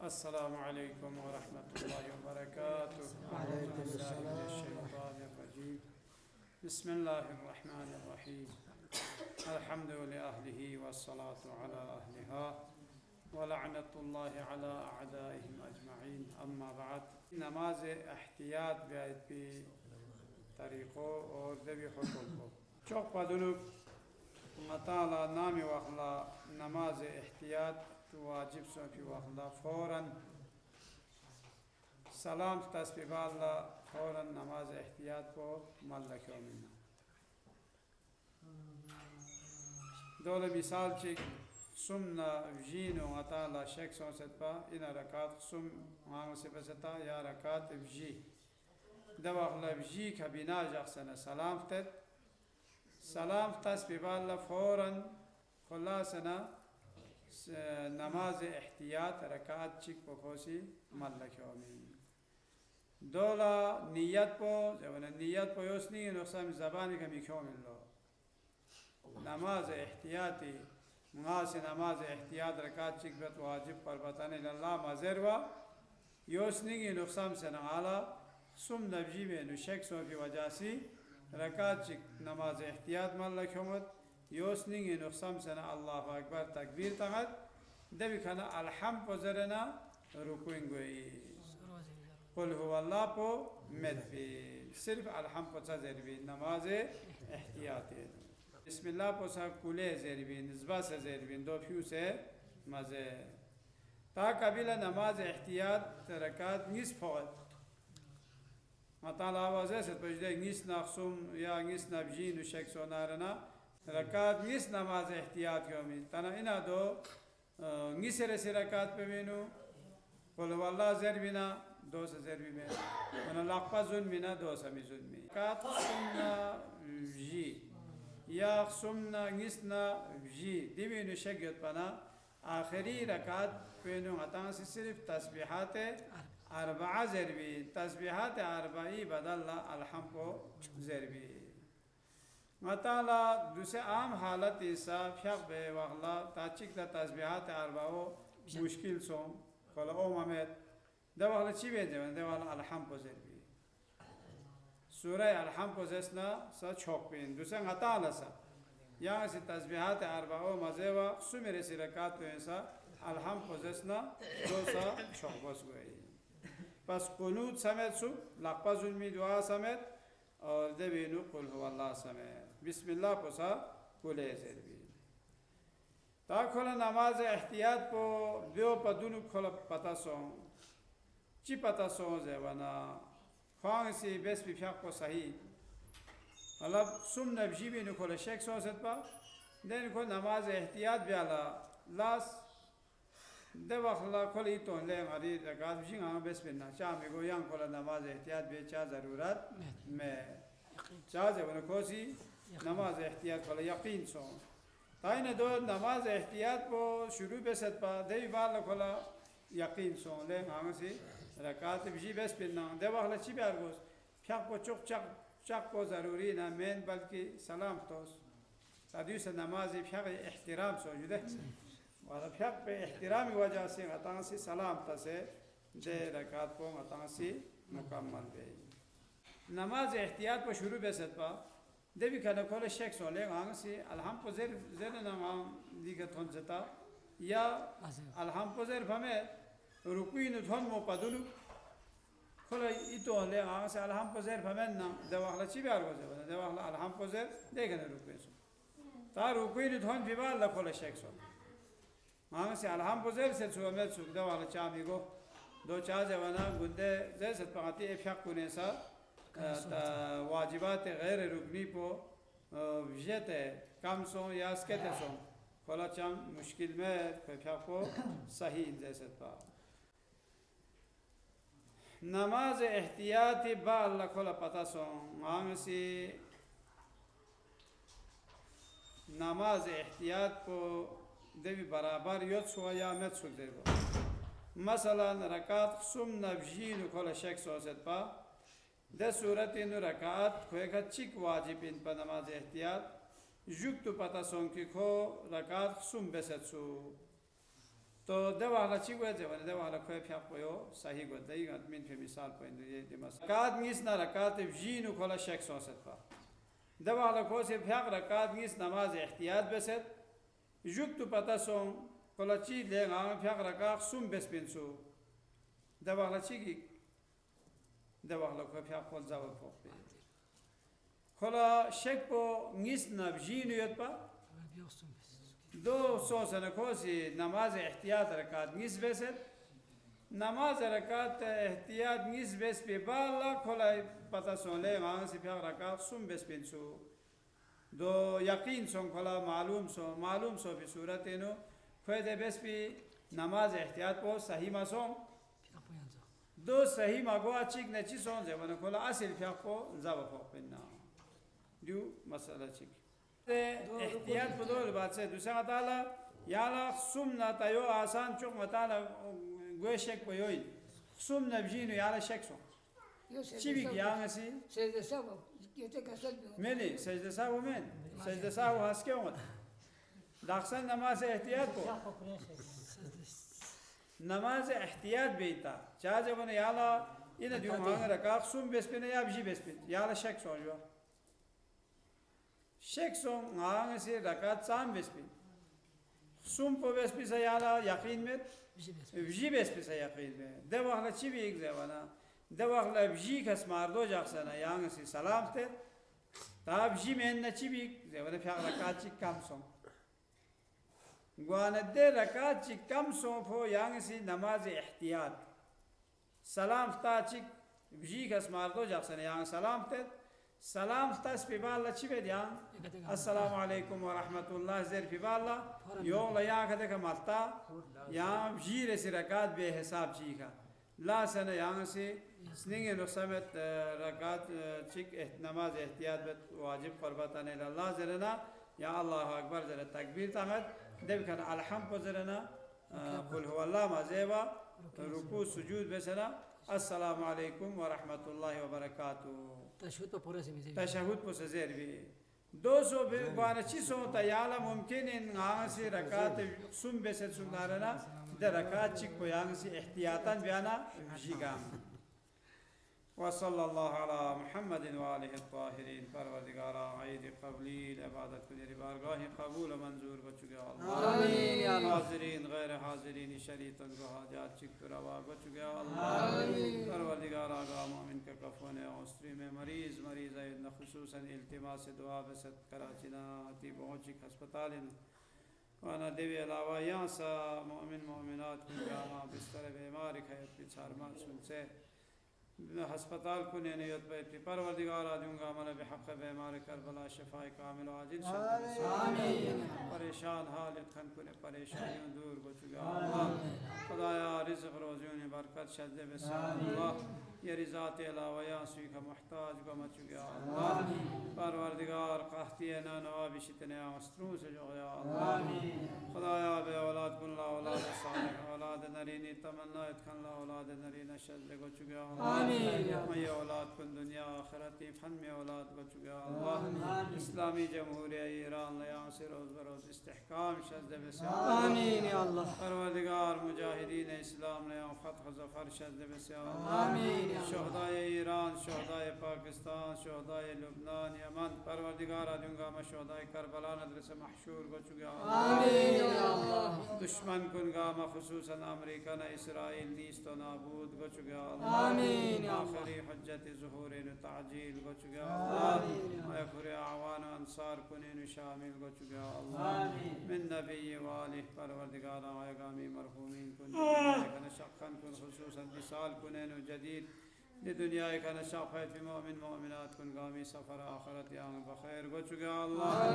अस्सलामु अलैकुम व रहमतुल्लाहि व बरकातुहू। वालेकुम अस्सलाम। बिस्मिल्लाहिर रहमानिर रहीम। अल्हम्दु लिल्लाहि वस्सलातु अला अहलिहा व लअनतुल्लाहि अला अअदाइहिम अजमईन। अम्मा बाद, नमाज एहतियात भी तरीक़ों और दबी हुक्म को चौक पदुनुक मताला नामी वखला नमाज एहतियात वाजिब सोफी वखला फौरन सलाम तस्बीबाल्ला फौरन नमाज एहतियात को मल्लख्यो मिना दौल मिसाल चिक सुमना वजीनो अताला शेख सोसतपा इन रकात सुम मांग से बसता या रकात वजी दवाखला वजी का बिना जख्सन सलाम तस्बीबाल्ला फौरन खुलासना नमाज एहतियात रकात चिक पखोसी मल्लख्योमी दोला नियत पो योसनी नुकसान ज़बानी का मिख्योमिल्लो नमाज एहतियाती मुआसे नमाज एहतियात रकात चिक बत वाजिब पर बताने लल्ला मज़रवा योसनी की नुकसान से नआला सुम नबजी में नुशेक सो की वजह से रकात चिक नमाज एहतियात मल्लख्योमत योसनी की नुकसान से ना अल्लाह अकबर तकबीर तगत दबी खाना अलहम पजरना रुकुंगोई कुल हुवल्लाह पो मेदफी सिर्फ अलहम पचा ज़रबी नमाज एहतियात बिस्मिल्लाह पोसा कुले ज़रबी निस्बा से ज़रबी दो फ्यू से मज़े ता कबीला नमाज एहतियात रकात निस फौत मताल आवाज़ से पजदे निस नाखसुम या निस नबजीन शेख सोनारना रकात निस नमाज एहतियात योमी तना इना दो निसरे से रकात पे वेनु कुल वल्लाह ज़रबिना दो से ज़रबी में मना लाक़ा जुन्मिना दो समी जुन्मी रकात सुमना जी या सुमना निसना जी दिवेनु शेख योतपना आखिरी रकात पेनु अतां से सिर्फ तस्बीहात अरबा ज़रबी तस्बीहात अरबाई बदल्ला अलहम को ज़रबी मताला दूसरे आम हालत ऐसा फ्याक बे वगला ताचिक ता तस्बीहात अरबाओ मुश्किल सोम कला ओ ममेत दवाला चिबे जवन दवाला अलहम को ज़रबी सूरह अलहम को जसना सा छोकपिन दूसरे गताला सा यहाँ से तस्बीहात अरबाओ मज़ेवा सुमेरे से रकात तो ऐसा अलहम को जसना दो सा छोकबस गई बस कुनूत समेत सु लाक़ा जुल्मी दुआ समेत और देवीनु कुल हुवल्लाह समेत बिस्मिल्लाह पोसा कुले ज़रबी ता खोला नमाज एहतियात पो ब्यो पदुनु खोला पता सों ची पता सों जेवना ख्वांग से बेस बिफ्याक को सही मतलब सुम नबजी भी नु खोला शेख सों सतपा देन को नमाज एहतियात ब्याला लास दवाखला खोली तो ले हमारी रकात जिंगा बेस बिना चामी को यांग खोला नमाज एहतियात बे चा ज़रूरत में चा जेवना कोसी नमाज एहतियात खोला यकीन सों ताइने दो नमाज एहतियात को शुरू बेसत पा देवी बाल खोला यकीन सों ले हांग से रकात भी बेस बिना दवाखला ची प्यार गोस फ्याक को चुक चक को ज़रूरी ना मेन बल्कि सलाम तोस सादियों से नमाज फ्याक एहतिराम सो जुदे वाला फ्याक पे एहतिराम की वजह से अतां से सलाम तसे दे रकात को अतां से मुकम्मल बे नमाज एहतियात को शुरू बेसत पा देवी खाना खोले शेख सोले आंग से अलहम को ज़ेर नमाम दिखत थोन जता या अलहम को ज़ेर भमे रुकुई न थोन मो पदुलु खोले इतो ले आंग से अलहम को ज़ेर भमे ना दवाखला चिबार को ज़ेर दवाखला अलहम को ज़ेर देखने रुकुई सो ता रुकुई न थोन बिबार ला खोले शेख सोले आंग से अलहम को ज़ेर से छुअमें छुक दवाखला चामी को दो चार जवाना गुंडे ज़ेर से पकाती एफ़्याक कुने सा वाजिबात गैर रुकनी पो विजेते कम सो या स्केते सो खोला चम मुश्किल में फ्या को सही जैसे पा नमाज एहतियाती बाल खोला पता सो आंग से नमाज एहतियात को देवी बराबर योत सो या मत सो देबो मसलन रकात सुम नबजी खोला शेख सो पा दे सूरत इन रकात खोए का चिक वाजिब इन पर नमाज एहतियात जुक तो पता सों कि खो रकात सुम बेसत सु तो दवाला चिगवे जवन दवाला खोय फ्याक पोयो सही गो दई गत मिन फे मिसाल पोइंदो ये दिमास काद निस ना रकात जीनु खोला शेख सोसत पा दवाला को से फ्याक रकात निस नमाज एहतियात बेसत जुक तो पता सों खोला ची ले गा फ्याक रकात सुम बेस पिनसु दवाला चिगी दवाला को फ्याक खोल जाव पोक पे खोला शेख पो निस ना जीनु यत पा दो सोचने को सी नमाज एहतियात रकात निस बेसत नमाज रकात एहतियात निस बेस पे बाला खोला पता सोले वहाँ से फिर रकात सुम बेस पिनसु दो यकीन सों खोला मालूम सो भी सूरत इनो खोए दे बेस पे नमाज एहतियात को सही मासों दो सही मागो अच्छी नची सों जब खोला असिल फिर को जावा को पिन्ना जो मसला चिक एहतियात बदल बात से दूसरा ताला याला सुमना तायो आसान चुक मताला गोय शेक पोयोई सुमना बजीनो याला शेक सो चिबिक Yangtze Secde sabo. Yete kasal. मेली सजदे साहब में सजदे साहब हंस के उमत दाखसन नमाज एहतियात को नमाज एहतियात बेटा चाह जब ने याला इन दियो मांग रखा सुम बेस पे या बजी बेस पे याला शेक सो जो शेख सों आंग से रकात साम बेस्पी सुम पो बेस्पी से याला यकीन में बजी बेस्पी से यकीन में दवाखला चिबी एक जवाना दवाखला बजी खस मार दो जाक्सना यांग से सलाम थे ताब जी में न चिबी जवाना फिर रकात चिक कम सों गुआन दे रकात चिक कम सों पो यांग से नमाज एहतियात सलाम ता चिक बजी खस मार दो जाक्सना यांग सलाम थे सलाम तस पे बाला चिबे दियां अस्सलाम वालेकुम व रहमतुल्लाह ज़ेर पे बाला यों लया कदे का मत्ता यां जीरे से रकात बे हिसाब चीका ला सने यां से स्निंगे नो समेत रकात चिक नमाज एहतियात बत वाजिब क़ुरबताने अल्लाह ज़रना या अल्लाह अकबर ज़रा तकबीर तामत देव कर अलहम को ज़रना कुल हुवल्लाह मज़ेबा रुकू सुजूद बेसना अस्सलाम वालेकुम व रहमतुल्लाह व बरकातुहू तशहुद पर सज़ेर भी 200 बार चीज़ों तयाला मुमकिन इन आंग से रकात सुम बेसे सुनारना द रकात चिक को आंग से एहतियातन बयाना जिगाम वसल्लल्लाहु अला मुहम्मदिन व आलिहि त्वाहिरीन परवरदिगारा ईद क़बूल इबादत के लिए बारगाह कबूल मंजूर बचुगे अल्लाह आमीन या अल्लाह हाज़िरीन गैर हाज़िरीन शरीतन को हाजात चिक रवा बचुगे अल्लाह आमीन परवरदिगारा गा मोमिन के कफन औस्त्री में मरीज न खुसूसन इल्तिमास दुआ बसत कराचिना ती पहुंची अस्पताल वाना देवी अलावा यहाँ सा मोमिन मोमिनात को गामा बिस्तर बीमार खैर पिछार मान सुन से अस्पताल को नियत पे परवरदिगार दूंगा मला बिहक़ बीमार करबला शफाए कामिल आजिल आमीन परेशान हालत खन को परेशानियों दूर बचुगा अल्लाह खुदाया रिज़्क़ रोज़ियों ने बरकत शज़्ज़े बसा अल्लाह ये रिज़ात अलावा या सुई का मुहताज को मचुगा अल्लाह परवरदिगार कहती है ना नवाबी शितने मस्तरूं से जो या अल्लाह खुदाया बे औलाद कुन ला औलाद सालिह औलाद नरीनी तमन्ना इतखन ला औलाद नरीना शज़्ज़े को चुगा मैं औलाद कुन दुनिया आखिरती फन में औलाद को चुका अल्लाह इस्लामी जमहूरिया ईरान लया से रोज़ बरोज़ इस्तेहकाम शज़्ज़े बसा आमीन या अल्लाह परवरदिगार मुजाहिदीन इस्लाम ने फ़तह ज़फ़र शज़्ज़े बसा आमीन शहदाए ईरान शहदाए पाकिस्तान शहदाए लुबनान यमन परवरदिगार दूंगा मैं शहदाए करबला नदर से महशूर को चुका आमीन या अल्लाह दुश्मन कुन गामा खुसूसन अमेरिका न इसराइल नीस्त व नाबूद को चुका आमीन आखिरी हज्जत ज़ुहूर न ताजील को चुका अल्लाह आखिरी आवान अंसार कुने न शामिल को चुका अल्लाह मिन नबी वालिह परवरदिगार आगामी मरहूमीन कुन शक्कन कुन खुसूसन विसाल कुने न जदीद दुनिया का नशा फैत मोमिन मोमिनात कुन गामी सफ़र आखरत या बखैर को चुका अल्लाह